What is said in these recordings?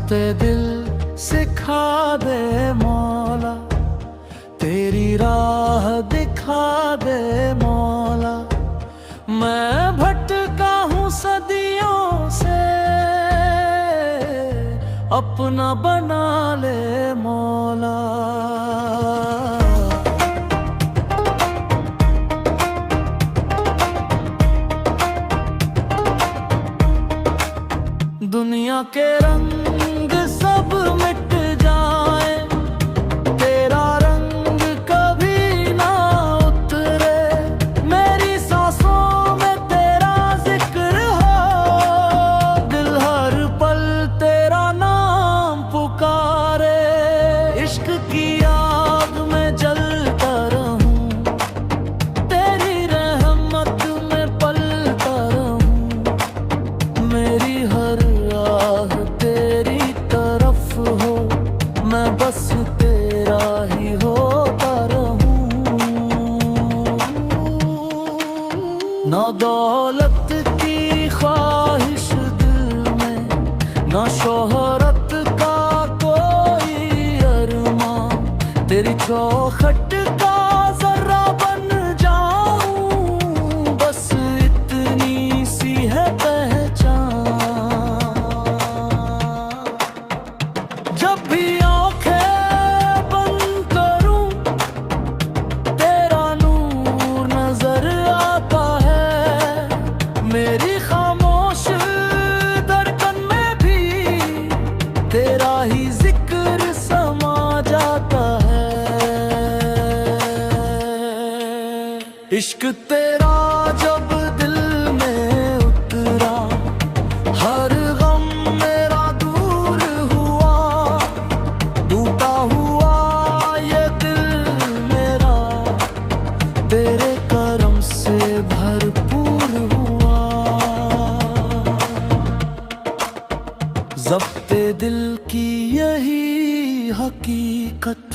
जब्ते दिल सिखा दे मौला, तेरी राह दिखा दे मौला। मैं भटका हूँ सदियों से, अपना बना ले मौला। दुनिया के रंग सब मिट जाए, तेरा रंग कभी ना उतरे। मेरी सांसों में तेरा जिक्र हो, दिल हर पल तेरा नाम पुकारे। इश्क की आग में जलता रहूं, तेरी रहमत में पलता रहूं। मेरी हर राह तेरी तरफ हो, मैं बस तेरा ही होता रहूं। ना दौलत की ख्वाहिश दिल में, ना शोहरत का कोई अरमां। तेरी चौखट का जरा बन जाऊं, बस इतनी सी है पहचान। जब भी आंखें बंद करूं, तेरा नूर नजर आता है। मेरी खामोश धड़कन में भी तेरा ही जिक्र समा जाता है। इश्क तेरा जब दिल में उतरा, हर गम मेरा दूर हुआ। टूटा हुआ ये दिल मेरा, तेरे करम से भरपूर हुआ। ज़ब्ते दिल की यही हकीकत,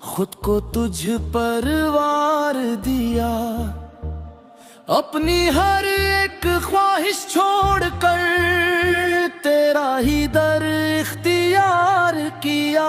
खुद को तुझ पर वार दिया। अपनी हर एक ख्वाहिश छोड़कर तेरा ही दर इख्तियार किया।